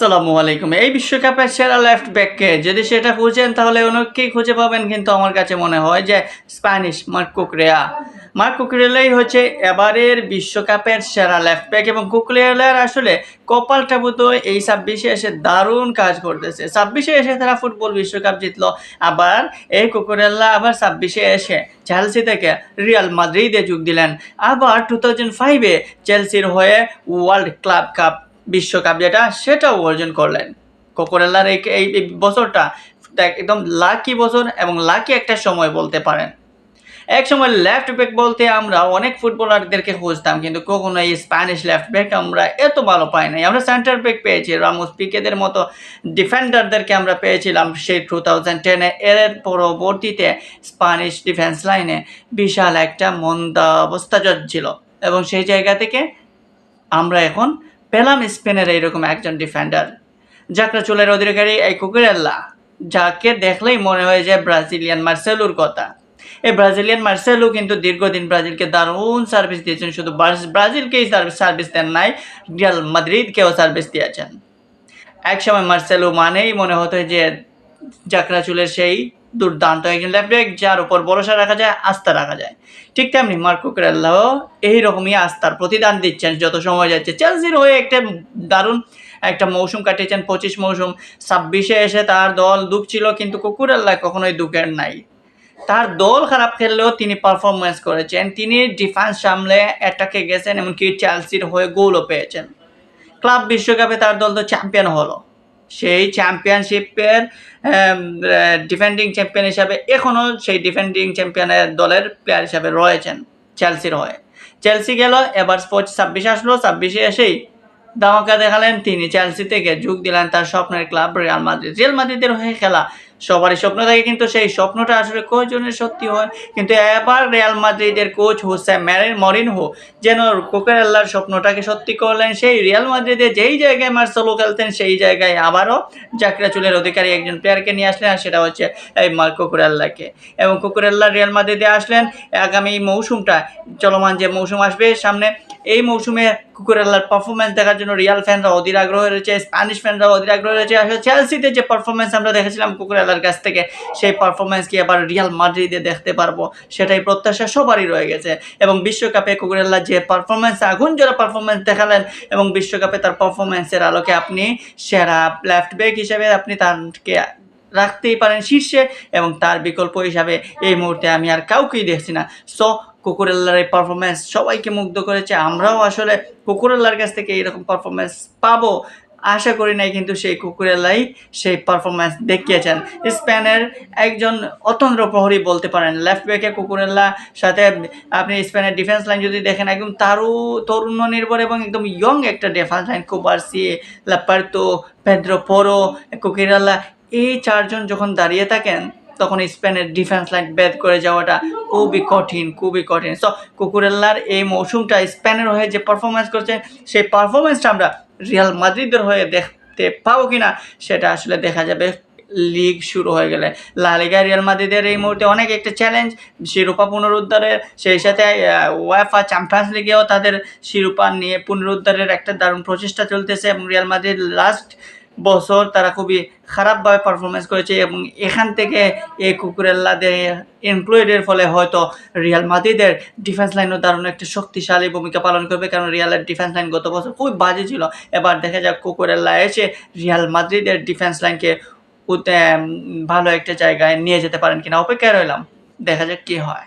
আসসালামু আলাইকুম। এই বিশ্বকাপের সেরা লেফট ব্যাককে যদি সেটা খুঁজেন তাহলে অনেককেই খুঁজে পাবেন, কিন্তু আমার কাছে মনে হয় যে স্প্যানিশ মার্ক কুকরেয়া। মার্ক কুকরেলাই হচ্ছে এবারের বিশ্বকাপের সেরা লেফট ব্যাক এবং কুকরেলার আসলে কপালটা বোধহয় এই ২৬-এ এসে দারুণ কাজ করতেছে। ২৬-এ এসে তারা ফুটবল বিশ্বকাপ জিতলো। আবার এই কুকুরেল্লা আবার ২৬-এ এসে চেলসি থেকে রিয়াল মাদ্রিদে যোগ দিলেন। আবার 2005-এ চেলসির হয়ে ওয়ার্ল্ড ক্লাব কাপ বিশ্বকাপ সেটাও অর্জন করলেন। কোকোরেল্লার এই বছরটা একদম লাকি বছর এবং লাকি একটা সময় বলতে পারেন। একসময় লেফট ব্যাক বলতে আমরা অনেক ফুটবলারদেরকে খুঁজতাম, কিন্তু কখনো এই স্প্যানিশ লেফট ব্যাক আমরা এত ভালো পাই নাই। আমরা সেন্টার ব্যাক পেয়েছি, রামোস পিকেদের মতো ডিফেন্ডারদেরকে আমরা পেয়েছিলাম সেই 2010-এ। এর পরবর্তীতে স্প্যানিশ ডিফেন্স লাইনে বিশাল একটা মন্দা অবস্থা ছিল এবং সেই জায়গা থেকে আমরা এখন পেলাম স্পেনের এইরকম একজন ডিফেন্ডার, জাকরা চুলের অধিকারী এই কুকুরেল্লা, যাকে দেখলেই মনে হয় যে ব্রাজিলিয়ান মার্সেলোর কথা। এই ব্রাজিলিয়ান মার্সেলো কিন্তু দীর্ঘদিন ব্রাজিলকে দারুণ সার্ভিস দিয়েছেন। শুধু ব্রাজিলকেই সার্ভিস দেন নাই, রিয়াল মাদ্রিদকেও সার্ভিস দিয়েছেন। একসময় মার্সেলো মানেই মনে হতো যে জাকরা চুলের সেই দুর্দান্ত একজন লেফট ব্যাক যার উপর ভরসা রাখা যায়, আস্থা রাখা যায়। ঠিক তেমনি মার্ক কুকুরেল্লাও এইরকমই আস্থার প্রতিদান দিচ্ছেন যত সময় যাচ্ছে। চেলসির হয়ে একটা দারুণ একটা মৌসুম কাটিয়েছেন, 25 মৌসুম। 26-এ এসে তার দল দুঃখছিল, কিন্তু কুকুরেল্লা কখনোই দুঃখের নাই। তার দল খারাপ খেললেও তিনি পারফরমেন্স করেছেন, তিনি ডিফেন্স সামলে অ্যাটাকে গেছেন, এমনকি চেলসির হয়ে গোলও পেয়েছেন। ক্লাব বিশ্বকাপে তার দল তো চ্যাম্পিয়ন হলো। সেই চ্যাম্পিয়নশিপের ডিফেন্ডিং চ্যাম্পিয়ন হিসাবে এখনও সেই ডিফেন্ডিং চ্যাম্পিয়নের দলের প্লেয়ার হিসাবে রয়েছেন চেলসির হয়ে। চেলসি গেল, এবার 26 আসলো। 26-এ এসেই ধামাকা দেখালেন তিনি, চেলসি থেকে যোগ দিলেন তার স্বপ্নের ক্লাব রিয়াল মাদ্রিদ। রিয়াল মাদ্রিদের হয়ে খেলা সবারই স্বপ্ন থাকে, কিন্তু সেই স্বপ্নটা আসলে কয়জনের সত্যি হয়? কিন্তু এবার রিয়াল মাদ্রিদের কোচ হোসে মরিনহো যেন কুকুরেল্লার স্বপ্নটাকে সত্যি করলেন। সেই রিয়াল মাদ্রিদে যেই জায়গায় মার্সেলো খেলতেন সেই জায়গায় আবারও জাকরা চুলের অধিকারী একজন প্লেয়ারকে নিয়ে আসলেন, আর সেটা হচ্ছে এই মার্কো কুকুরেল্লাকে। এবং কুকুরেল্লা রিয়াল মাদ্রিদে আসলেন আগামী মৌসুমটা, চলমান যে মৌসুম আসবে সামনে, এই মৌসুমে কুকুরেল্লার পারফরমেন্স দেখার জন্য রিয়াল ফ্যানরা অধীর আগ্রহ রয়েছে, স্প্যানিশ ফ্যানরা অধীর আগ্রহ রয়েছে। আসলে চেলসিতে যে পারফরমেন্স আমরা দেখেছিলাম কুকুরেল্লার কাছ থেকে, সেই পারফরমেন্স কি আবার রিয়াল মাদ্রিদে দেখতে পারবো, সেটাই প্রত্যাশা সবারই রয়ে গেছে। এবং বিশ্বকাপে কুকুরেল্লার যে পারফরমেন্স, আগুন জোড়া পারফরমেন্স দেখালেন, এবং বিশ্বকাপে তার পারফরমেন্সের আলোকে আপনি সেরা লেফট ব্যাক হিসেবে আপনি তাকে রাখতেই পারেন শীর্ষে, এবং তার বিকল্প হিসাবে এই মুহূর্তে আমি আর কাউকেই দেখছি না। সো কুকুরেল্লার এই পারফরমেন্স সবাইকে মুগ্ধ করেছে। আমরাও আসলে কুকুরেল্লার কাছ থেকে এরকম পারফরমেন্স পাবো আশা করি নাই, কিন্তু সেই কুকুরেল্লাই সেই পারফরমেন্স দেখিয়েছেন। স্পেনের একজন অতন্দ্র প্রহরী বলতে পারেন লেফট ব্যাকে কুকুরেল্লা, সাথে আপনি স্পেনের ডিফেন্স লাইন যদি দেখেন একদম তরুণ নির্ভর এবং একদম ইয়ং একটা defence line. Cubarsi, Laporte, Pedro Porro, Cucurella, এই চারজন যখন দাঁড়িয়ে থাকেন তখন স্পেনের ডিফেন্স লাইন বেদ করে যাওয়াটা খুবই কঠিন, খুবই কঠিন। সো কুকুরেল্লার এই মৌসুমটা স্পেনের হয়ে যে পারফরমেন্স করছে, সেই পারফরমেন্সটা আমরা রিয়াল মাদ্রিদের হয়ে দেখতে পাবো কিনা সেটা আসলে দেখা যাবে লিগ শুরু হয়ে গেলে। লা লিগা রিয়াল মাদ্রিদের এই মুহূর্তে অনেক একটা চ্যালেঞ্জ শিরোপা পুনরুদ্ধারের, সেই সাথে ওয়েফা চ্যাম্পিয়ন্স লিগেও তাদের শিরোপা নিয়ে পুনরুদ্ধারের একটা দারুণ প্রচেষ্টা চলতেছে। এবং রিয়াল মাদ্রিদ লাস্ট বছর তারা খুবই খারাপভাবে পারফরমেন্স করেছে, এবং এখান থেকে এই কুকুরেল্লাদের এমপ্লয়েডের ফলে হয়তো রিয়াল মাদ্রিদের ডিফেন্স লাইনও দারুণ একটা শক্তিশালী ভূমিকা পালন করবে, কারণ রিয়ালের ডিফেন্স লাইন গত বছর খুবই বাজে ছিল। এবার দেখা যাক কুকুরেল্লা এসে রিয়াল মাদ্রিদের ডিফেন্স লাইনকে ভালো একটা জায়গায় নিয়ে যেতে পারেন কিনা, অপেক্ষায় রইলাম, দেখা যাক কী হয়।